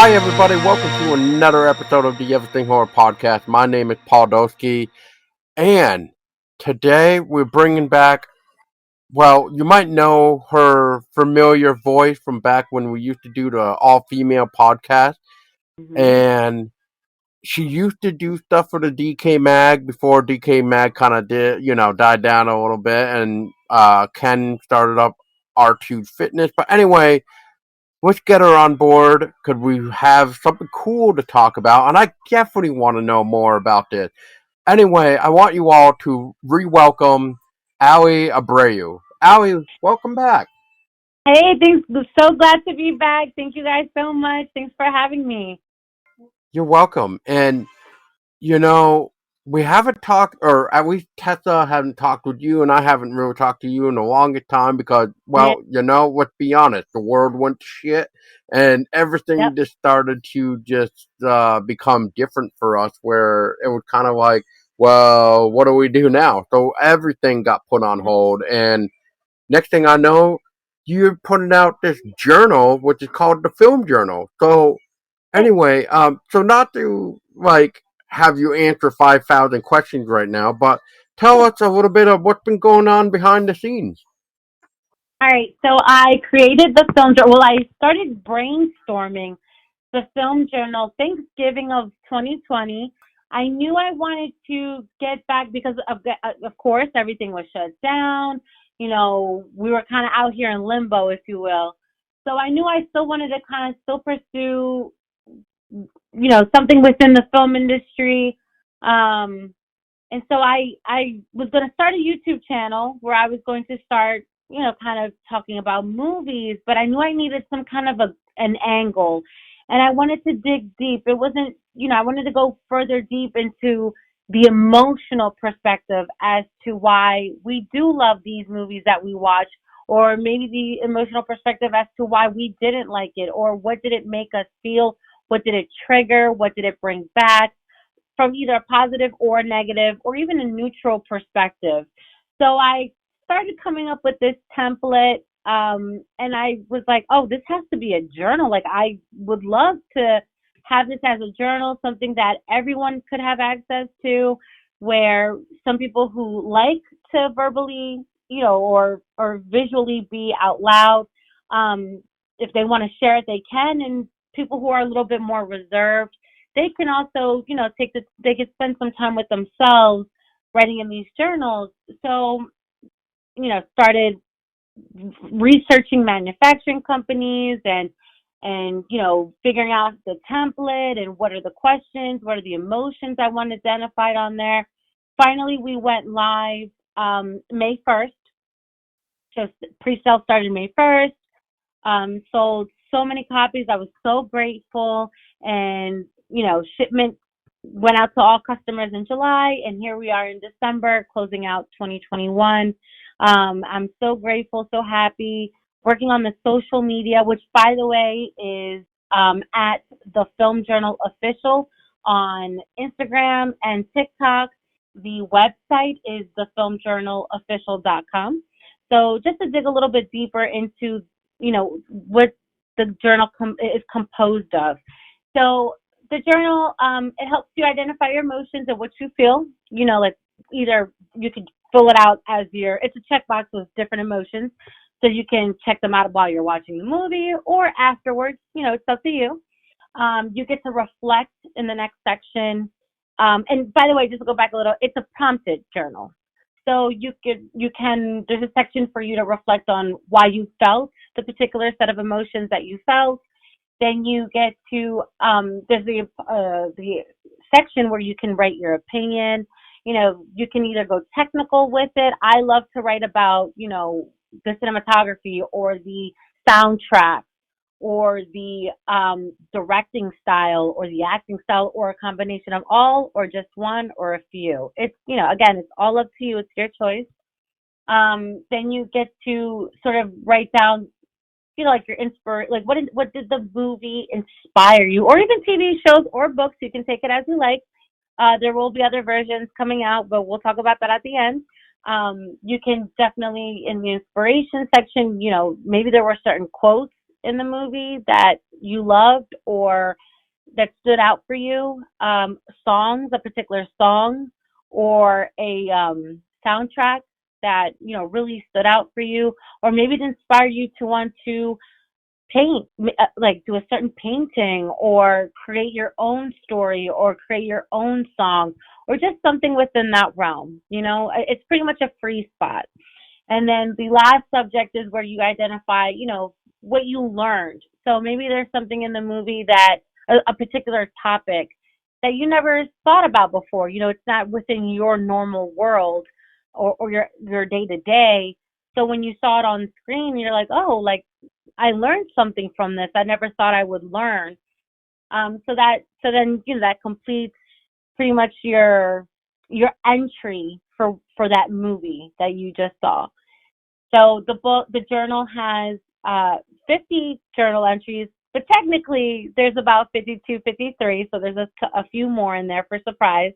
Hi, everybody. Welcome to another episode of the Everything Horror Podcast. My name is Paul Doski, and today we're bringing back, well, you might know her familiar voice from back when we used to do the all female podcast, hmm and she used to do stuff for the DK Mag before DK Mag kind of died down a little bit, and Ken started up R2 Fitness. But anyway, let's get her on board. Could we have something cool to talk about? And I definitely want to know more about this. Anyway, I want you all to re-welcome Ali Abreu. Ali, welcome back. Hey, thanks. So glad to be back. Thank you guys so much. Thanks for having me. You're welcome. And you know, we haven't talked, or at least Tessa hasn't talked with you, and I haven't really talked to you in the longest time because, Yeah. well, let's be honest, the world went to shit, and everything Yep. just started to just become different for us, where it was kind of like, well, what do we do now? So everything got put on hold, and next thing I know, you're putting out this journal, which is called the Film Journal. So anyway, so not to like have you answer 5,000 questions right now, but tell Yeah. us a little bit of what's been going on behind the scenes. All right. So I created the film journal. Well, I started brainstorming the film journal Thanksgiving of 2020. I knew I wanted to get back because of course, everything was shut down. We were kind of out here in limbo, if you will. So I knew I still wanted to kind of still pursue something within the film industry. Um, and so I was going to start a YouTube channel where I was going to start, kind of talking about movies, but I knew I needed some kind of an angle, and I wanted to dig deep. It wasn't, I wanted to go further deep into the emotional perspective as to why we do love these movies that we watch, or maybe the emotional perspective as to why we didn't like it, or what did it make us feel, what did it trigger, what did it bring back from either a positive or negative or even a neutral perspective. So I started coming up with this template, and I was like, oh, this has to be a journal. Like, I would love to have this as a journal, something that everyone could have access to, where some people who like to verbally, or visually be out loud, if they want to share it, they can. And people who are a little bit more reserved, they can also, they could spend some time with themselves writing in these journals. So, started researching manufacturing companies and figuring out the template and what are the questions, what are the emotions I want identified on there. Finally, we went live May 1st. So pre-sale started May 1st. Sold so many copies. I was so grateful. And, shipment went out to all customers in July. And here we are in December, closing out 2021. I'm so grateful, so happy. Working on the social media, which, by the way, is at the Film Journal Official on Instagram and TikTok. The website is thefilmjournalofficial.com. So just to dig a little bit deeper into, what the journal is composed of. So the journal, it helps you identify your emotions and what you feel. Like, either you could fill it out as it's a checkbox with different emotions. So you can check them out while you're watching the movie or afterwards. It's up to you. You get to reflect in the next section. And by the way, just to go back a little, it's a prompted journal. So there's a section for you to reflect on why you felt the particular set of emotions that you felt. Then you get to, there's the section where you can write your opinion. You can either go technical with it. I love to write about, the cinematography or the soundtrack or the directing style or the acting style or a combination of all or just one or a few. It's, again, it's all up to you. It's your choice. Then you get to sort of write down, like your like what did the movie inspire you, or even TV shows or books. You can take it as you like. There will be other versions coming out, but we'll talk about that at the end. You can definitely, in the inspiration section, maybe there were certain quotes in the movie that you loved or that stood out for you, songs, a particular song, or a soundtrack that really stood out for you, or maybe it inspired you to want to paint, like do a certain painting, or create your own story, or create your own song, or just something within that realm. It's pretty much a free spot. And then the last subject is where you identify, what you learned. So maybe there's something in the movie that a particular topic that you never thought about before. It's not within your normal world or your day to day. So when you saw it on screen, you're like, oh, like I learned something from this I never thought I would learn. So then that completes pretty much your entry for that movie that you just saw. So the journal has 50 journal entries, but technically there's about 52, 53. So there's a few more in there for surprise.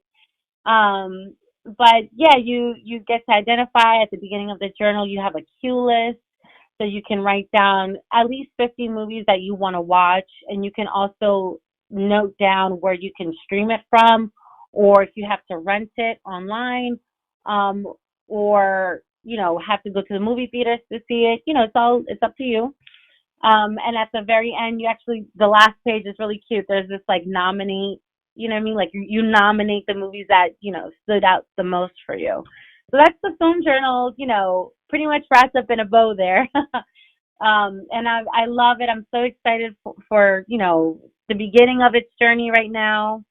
But yeah, you get to identify at the beginning of the journal. You have a cue list, so you can write down at least 50 movies that you want to watch, and you can also note down where you can stream it from, or if you have to rent it online, um, or have to go to the movie theaters to see it. It's up to you. And at the very end, the last page is really cute. There's this like nominate, you know what I mean? Like you nominate the movies that, stood out the most for you. So that's the film journal, pretty much wrapped up in a bow there. And I love it. I'm so excited for the beginning of its journey right now.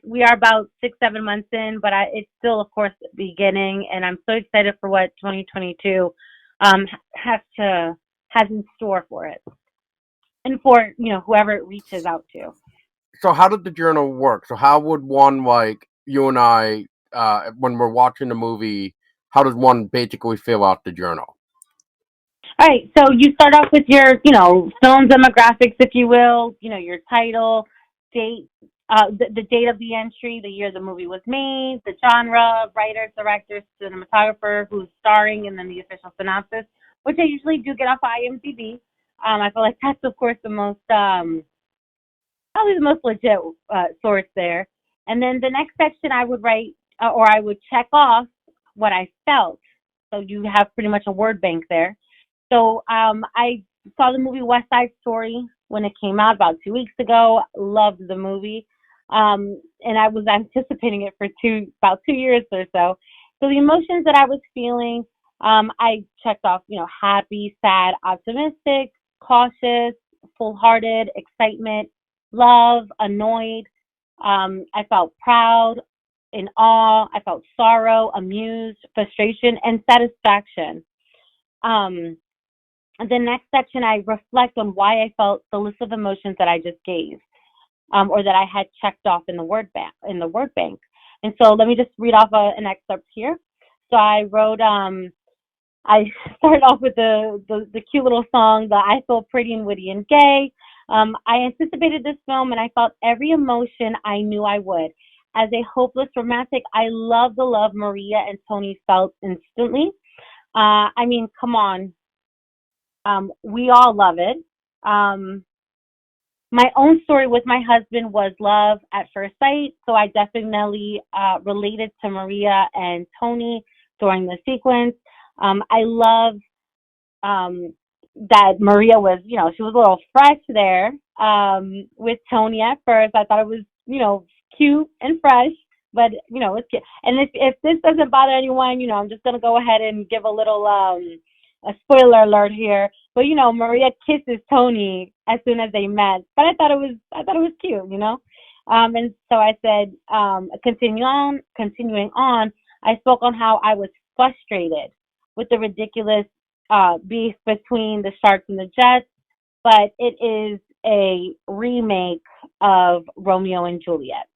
We are about 6-7 months in, but it's still, of course, the beginning, and I'm so excited for what 2022 has in store for it, and for whoever it reaches out to. So how did the journal work? So how would one, like you and I, when we're watching the movie, how does one basically fill out the journal? All right, so you start off with your, film demographics, if you will, your title, date, the date of the entry, the year the movie was made, the genre, writer, director, cinematographer, who's starring, and then the official synopsis, which I usually do get off IMDb. I feel like that's, of course, probably the most legit source there. And then the next section I would write, or I would check off what I felt. So you have pretty much a word bank there. So I saw the movie West Side Story when it came out about 2 weeks ago. Loved the movie. And I was anticipating it for about 2 years or so. So the emotions that I was feeling, I checked off, happy, sad, optimistic, cautious, full-hearted, excitement, love, annoyed. I felt proud, in awe. I felt sorrow, amused, frustration, and satisfaction. Um, the next section, I reflect on why I felt the list of emotions that I just gave, or that I had checked off in the word bank. And so let me just read off an excerpt here. So I wrote, I started off with the cute little song, the I Feel Pretty and Witty and Gay. I anticipated this film, and I felt every emotion I knew I would. As a hopeless romantic, I love the love Maria and Tony felt instantly. I mean, come on. We all love it. Um, my own story with my husband was love at first sight, so I definitely related to Maria and Tony during the sequence. I love that Maria was, she was a little fresh there with Tony at first. I thought it was, cute and fresh, but it's cute. And if this doesn't bother anyone, I'm just gonna go ahead and give a little a spoiler alert here. But Maria kisses Tony as soon as they met. But I thought it was cute. And so I said, continuing on, I spoke on how I was frustrated with the ridiculous beef between the Sharks and the Jets, but it is a remake of Romeo and Juliet.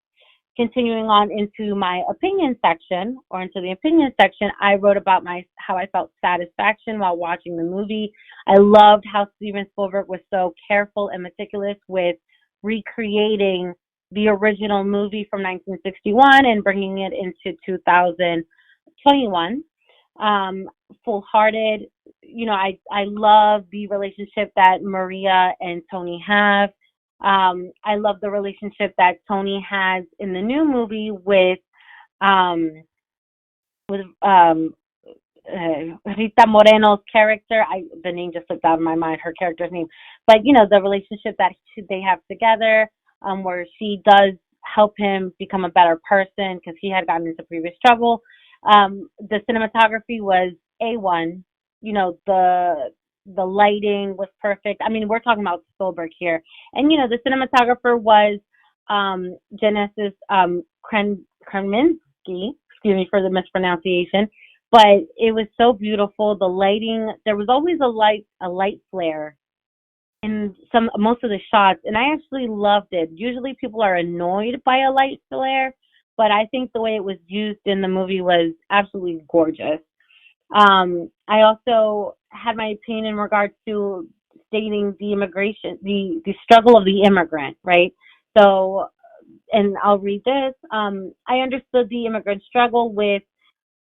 Continuing on into my opinion section, or into the opinion section, I wrote about how I felt satisfaction while watching the movie. I loved how Steven Spielberg was so careful and meticulous with recreating the original movie from 1961 and bringing it into 2021. um, full hearted. I love the relationship that Maria and Tony have. I love the relationship that Tony has in the new movie um, with Rita Moreno's character. The name just slipped out of my mind. Her character's name, but the relationship that they have together, where she does help him become a better person because he had gotten into previous trouble. The cinematography was A1. The lighting was perfect. I mean, we're talking about Spielberg here, and the cinematographer was Genesis Kreminsky. Excuse me for the mispronunciation, but it was so beautiful. The lighting, there was always a light flare in most of the shots, and I actually loved it. Usually people are annoyed by a light flare, but I think the way it was used in the movie was absolutely gorgeous. I also had my opinion in regards to stating the immigration, the struggle of the immigrant, right? So, and I'll read this. I understood the immigrant struggle with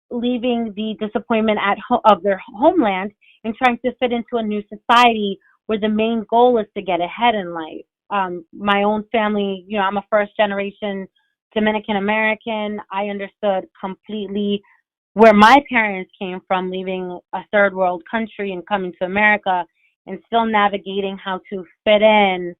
leaving the disappointment of their homeland and trying to fit into a new society where the main goal is to get ahead in life. My own family, I'm a first generation Dominican American. I understood completely where my parents came from, leaving a third world country and coming to America and still navigating how to fit in,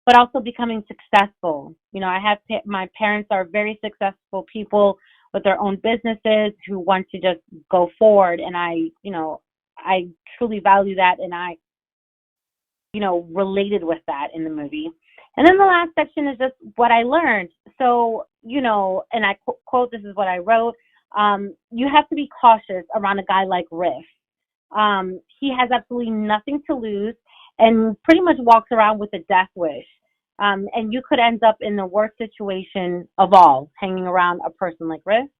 but also becoming successful. My parents are very successful people with their own businesses who want to just go forward, and I truly value that, and I related with that in the movie. And then the last section is just what I learned. So, and I quote, this is what I wrote. You have to be cautious around a guy like Riff. He has absolutely nothing to lose and pretty much walks around with a death wish. And you could end up in the worst situation of all, hanging around a person like Riff.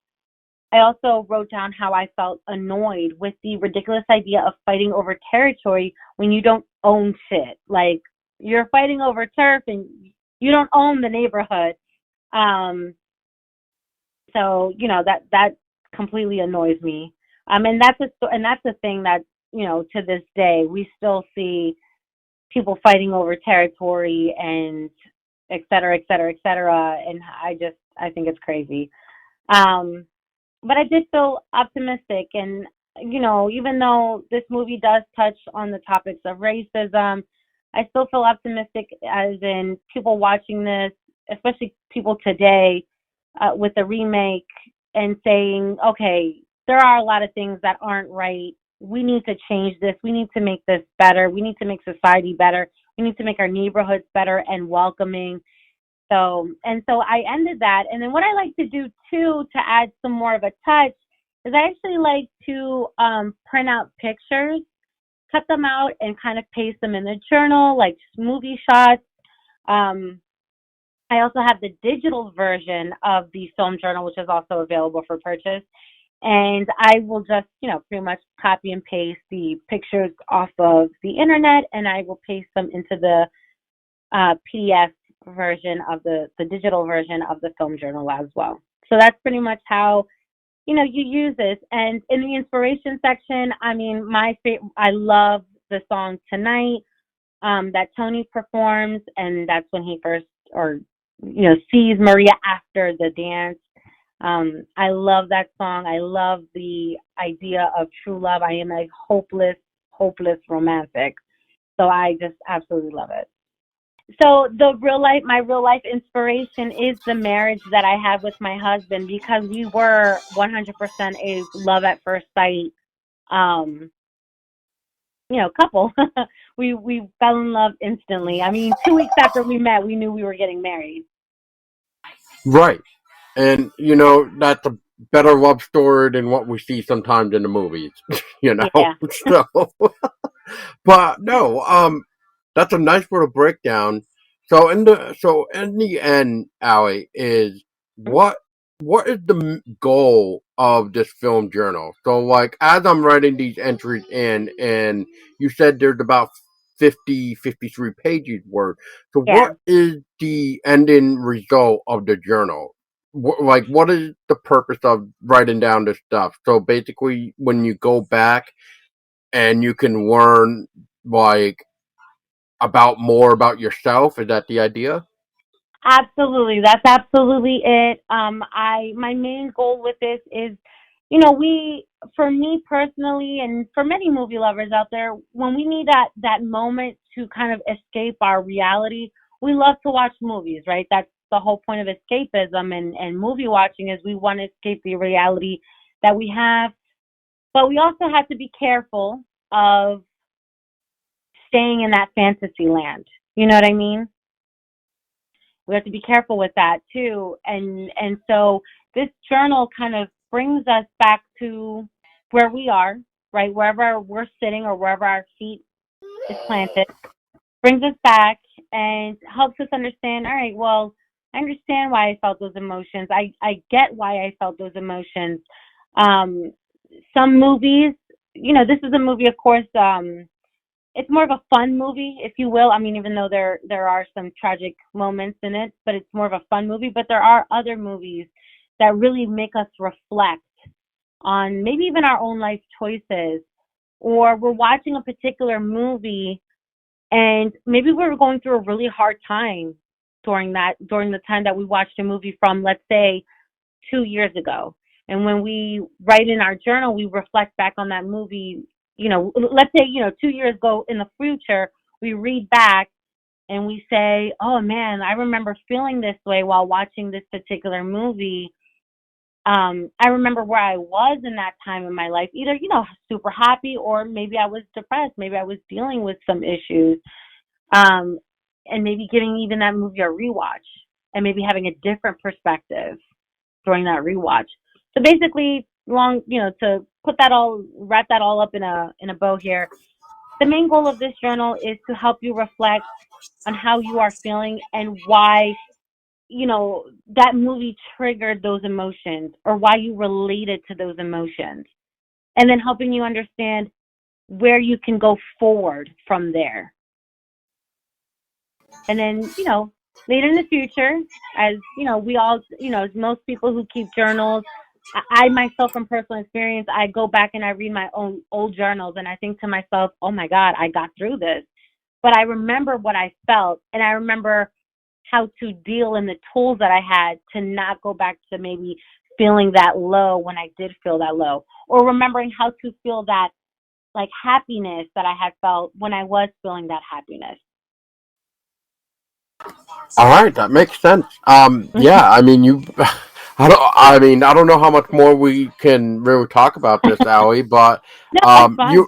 I also wrote down how I felt annoyed with the ridiculous idea of fighting over territory when you don't own shit. Like, you're fighting over turf and you don't own the neighborhood. Um, so that completely annoys me. And that's a thing that to this day we still see people fighting over territory and et cetera, et cetera, et cetera. And I think it's crazy. Um, but I did feel optimistic, and even though this movie does touch on the topics of racism, I still feel optimistic, as in people watching this, especially people today, with the remake and saying, okay, there are a lot of things that aren't right. We need to change this. We need to make this better. We need to make society better. We need to make our neighborhoods better and welcoming. So I ended that. And then what I like to do too, to add some more of a touch, is I actually like to print out pictures, cut them out, and kind of paste them in the journal, like movie shots. Um, I also have the digital version of the film journal, which is also available for purchase. And I will just, pretty much copy and paste the pictures off of the internet, and I will paste them into the PDF version of the digital version of the film journal as well. So that's pretty much how you use this. And in the inspiration section, I mean, I love the song Tonight that Tony performs, and that's when he first or sees Maria after the dance. I love that song. I love the idea of true love. I am a hopeless romantic. So I just absolutely love it. So my real life inspiration is the marriage that I had with my husband, because we were 100% a love at first sight, um, couple. We fell in love instantly. I mean, 2 weeks after we met, we knew we were getting married. Right. And that's a better love story than what we see sometimes in the movies. you know, Yeah. so but no, that's a nice little breakdown. So in the end, Allie, is what is the goal of this film journal? So like as I'm writing these entries in, and you said there's about 53 pages worth. So Yeah. what is the ending result of the journal? like what is the purpose of writing down this stuff? So basically, when you go back and you can learn like about more about yourself, is that the idea? Absolutely. That's absolutely it. My main goal with this is, for me personally, and for many movie lovers out there, when we need that moment to kind of escape our reality, we love to watch movies, right? That's the whole point of escapism and movie watching is we want to escape the reality that we have, but we also have to be careful of staying in that fantasy land. You know what I mean? We have to be careful with that too. And so this journal kind of brings us back to where we are, right? Wherever we're sitting or wherever our feet is planted, brings us back and helps us understand, all right, well, I understand why I felt those emotions. I get why I felt those emotions. Um, some movies, this is a movie, of course, it's more of a fun movie, if you will. I mean, even though there are some tragic moments in it, but it's more of a fun movie. But there are other movies that really make us reflect on maybe even our own life choices, or we're watching a particular movie and maybe we were going through a really hard time during the time that we watched a movie from, let's say, 2 years ago. And when we write in our journal, we reflect back on that movie. Let's say, 2 years ago in the future, we read back and we say, oh man, I remember feeling this way while watching this particular movie. I remember where I was in that time in my life, either, super happy or maybe I was depressed. Maybe I was dealing with some issues. Um, and maybe giving even that movie a rewatch and maybe having a different perspective during that rewatch. So basically, to wrap that all up in a bow here. The main goal of this journal is to help you reflect on how you are feeling and why that movie triggered those emotions or why you related to those emotions, and then helping you understand where you can go forward from there. And then, later in the future, as we all, as most people who keep journals, I myself from personal experience, I go back and I read my own old journals and I think to myself, oh my God, I got through this. But I remember what I felt and I remember how to deal in the tools that I had to not go back to maybe feeling that low when I did feel that low, or remembering how to feel that like happiness that I had felt when I was feeling that happiness. All right, that makes sense. Yeah, I mean, you, I don't know how much more we can really talk about this, Allie, but No, it's fine.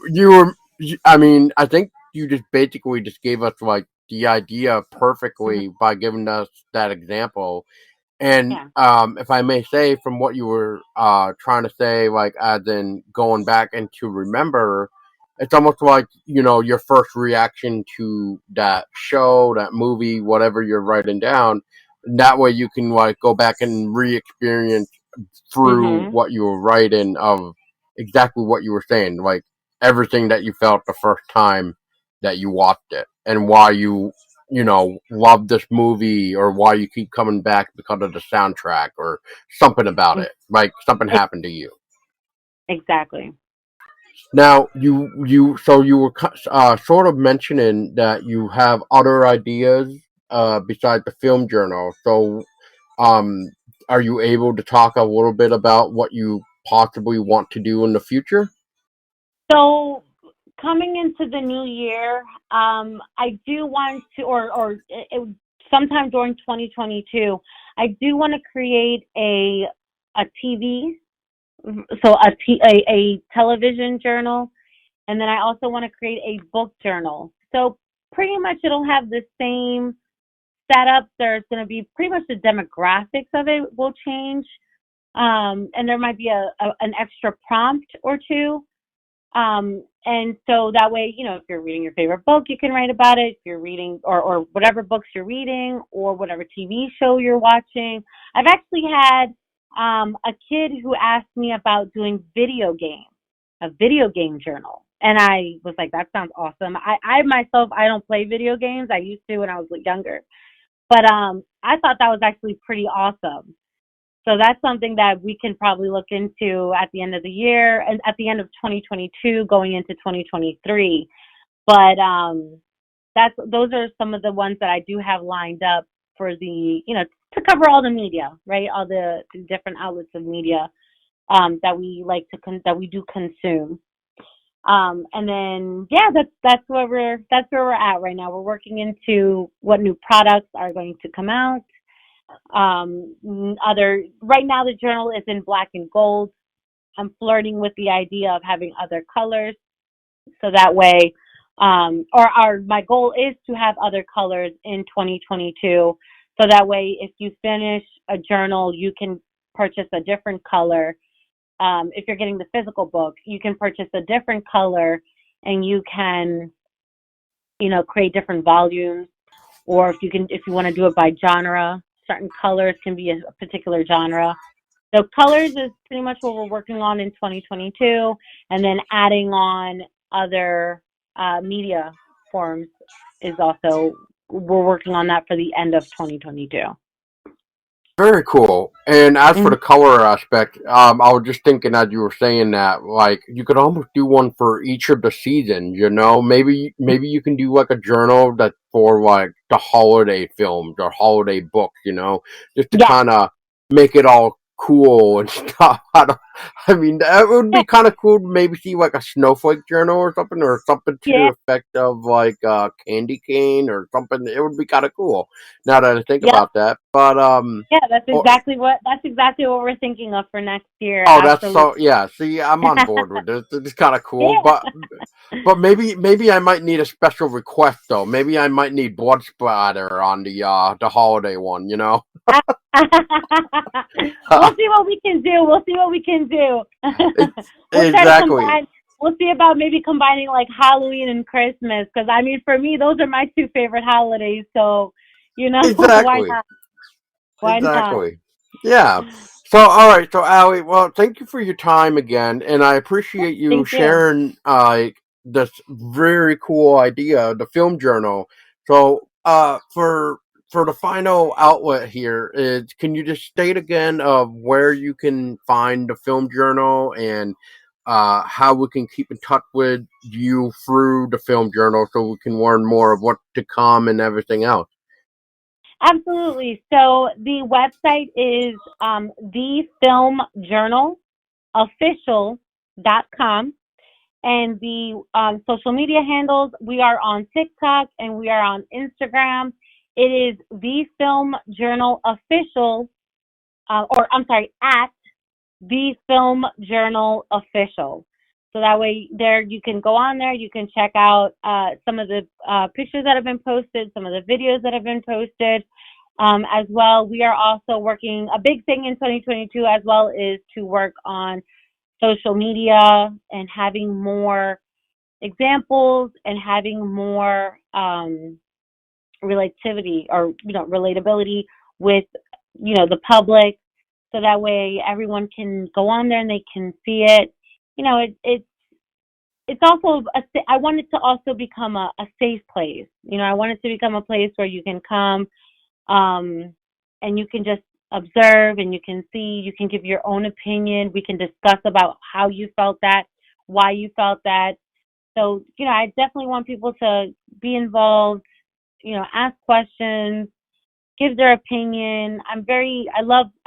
I mean, I think you just basically just gave us like the idea Hmm. perfectly by giving us that example. And Yeah. if I may say, from what you were trying to say, like as in going back and to remember, it's almost like your first reaction to that show, that movie, whatever you're writing down. And that way, you can like go back and re-experience through Mhm. what you were writing of exactly what you were saying, like everything that you felt the first time that you watched it, and why you love this movie or why you keep coming back because of the soundtrack or something about Mm, it, like something e- happened to you. Exactly. Now you were sort of mentioning that you have other ideas besides the film journal. So um, are you able to talk a little bit about what you possibly want to do in the future? So coming into the new year, I do want to, sometime during 2022, I do want to create a TV, so a television journal, and then I also want to create a book journal. So pretty much it'll have the same setup. There's going to be pretty much the demographics of it will change, and there might be an extra prompt or two. And so that way, if you're reading your favorite book, you can write about it. If you're reading or whatever books you're reading or whatever TV show you're watching. I've actually had a kid who asked me about doing a video game journal. And I was like, that sounds awesome. I myself, I don't play video games. I used to when I was younger. But I thought that was actually pretty awesome. So that's something that we can probably look into at the end of the year and at the end of 2022 going into 2023. But that's those are some of the ones that I do have lined up for the, to cover all the media, right? All the different outlets of media that we like to that we do consume. And then yeah, that's where we're at right now. We're working into what new products are going to come out. Other right now the journal is in black and gold. I'm flirting with the idea of having other colors, so that way, or our my goal is to have other colors in 2022. So that way, if you finish a journal, you can purchase a different color. If you're getting the physical book, you can purchase a different color, and you can, create different volumes. Or if you want to do it by genre, certain colors can be a particular genre. So colors is pretty much what we're working on in 2022, and then adding on other media forms is also we're working on that for the end of 2022. Very cool. And as for Mm-hmm. the color aspect, I was just thinking as you were saying that, like, you could almost do one for each of the seasons. Maybe you can do like a journal that for like the holiday films or holiday books. Just to Yes, kind of make it all cool and stuff. I mean, that would yeah, be kind of cool to maybe see like a snowflake journal or something to the yeah, effect of like candy cane or something. It would be kind of cool. Now that I think yep, about that, but yeah. or, That's exactly what we're thinking of for next year. oh, that's Absolutely. so yeah. See, I'm on board with this. It's kind of cool, but Yeah. maybe I might need a special request though. Maybe I might need blood splatter on the holiday one. We'll see what we can do. We'll see what we can do. We'll try to Exactly, combine. We'll see about maybe combining like Halloween and Christmas, because I mean, for me, those are my two favorite holidays. So, why exactly. not? Why not? Exactly. Yeah. So, all right. So, Allie, well, thank you for your time again, and I appreciate you Thank you. sharing this very cool idea, the film journal. So, for the final outlet here is, can you just state again of where you can find the film journal and how we can keep in touch with you through the film journal so we can learn more of what to come and everything else. Absolutely. So the website is thefilmjournalofficial.com. And the social media handles, we are on TikTok and we are on Instagram. It is the Film Journal Official, or I'm sorry, at the Film Journal Official. So that way, there you can go on there. You can check out some of the pictures that have been posted, some of the videos that have been posted. As well, we are also working. A big thing in 2022 as well is to work on social media and having more examples and having more relativity, or relatability with the public, so that way everyone can go on there and they can see it. It's also I want it to also become a safe place. I want it to become a place where you can come, and you can just observe, and you can see, you can give your own opinion. We can discuss about how you felt that, why you felt that. So, I definitely want people to be involved, ask questions, give their opinion. I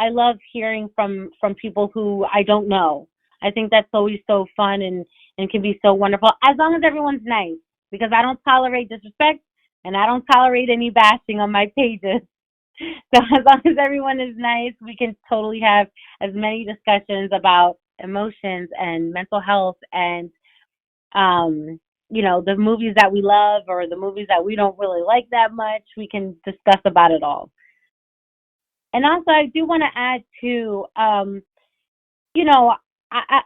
love hearing from people who I don't know. I think that's always so fun, and can be so wonderful, as long as everyone's nice, because I don't tolerate disrespect and I don't tolerate any bashing on my pages. So as long as everyone is nice, we can totally have as many discussions about emotions and mental health and the movies that we love or the movies that we don't really like that much. We can discuss about it all. And also, I do want to add to, you know,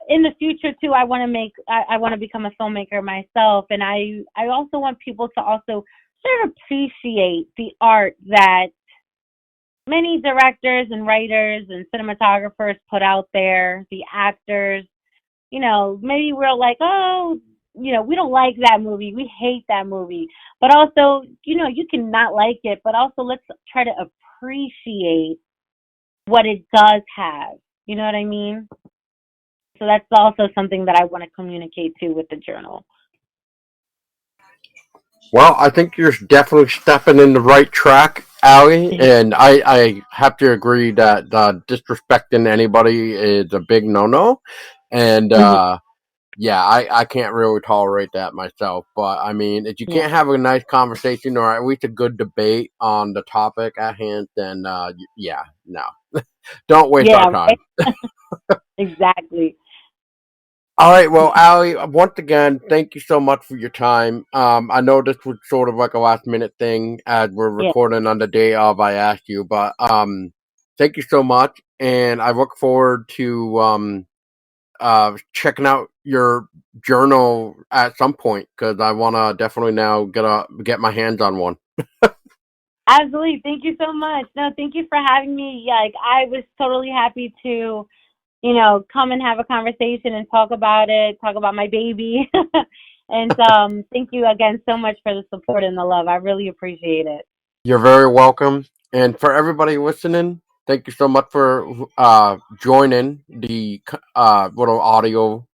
in the future too, I want to become a filmmaker myself, and I also want people to also sort of appreciate the art that many directors and writers and cinematographers put out there, the actors. Maybe we're like, oh, we don't like that movie, we hate that movie, but also, you can not like it, but also let's try to appreciate what it does have. You know what I mean? So that's also something that I want to communicate to with the journal. Well, I think you're definitely stepping in the right track, Allie, and I have to agree that disrespecting anybody is a big no-no, and Mhm. yeah, I can't really tolerate that myself. But I mean, if you Yeah. can't have a nice conversation or at least a good debate on the topic at hand, then yeah, no, don't waste our Yeah, right? time. Exactly. All right, well, Ali, once again, thank you so much for your time. I know this was sort of like a last minute thing as we're Yeah. recording on the day of I asked you, but thank you so much, and I look forward to checking out your journal at some point because I want to definitely now get my hands on one. Absolutely. Thank you so much. No, thank you for having me. Yeah, like I was totally happy to, come and have a conversation and talk about my baby. And thank you again so much for the support and the love. I really appreciate it. You're very welcome. And for everybody listening, thank you so much for joining the little audio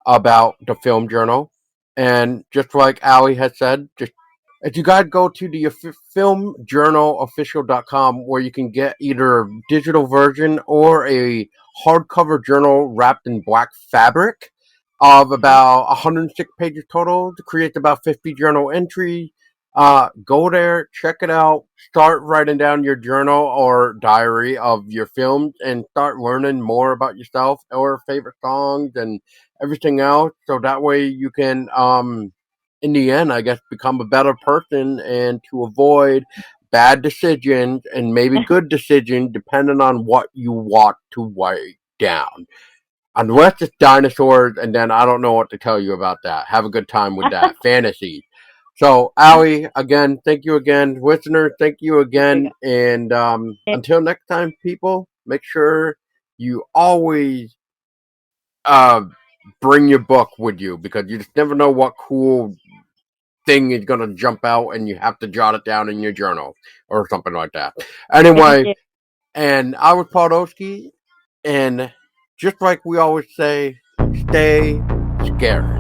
about the film journal. And just like Ali had said, just if you guys go to the filmjournalofficial.com where you can get either a digital version or a hardcover journal wrapped in black fabric of Okay. about 106 pages total to create about 50 journal entries. Go there, check it out, start writing down your journal or diary of your films and start learning more about yourself or favorite songs and everything else. So that way you can in the end, I guess, become a better person and to avoid bad decisions and maybe good decisions depending on what you want to write down. Unless it's dinosaurs, and then I don't know what to tell you about that. Have a good time with that. Fantasy. So, Ali, again, thank you again. Listeners, thank you again. And until next time, people, make sure you always uh, bring your book with you because you just never know what cool thing is going to jump out and you have to jot it down in your journal or something like that. Thank Anyway, you. and I was Podolsky, and just like we always say, stay scared.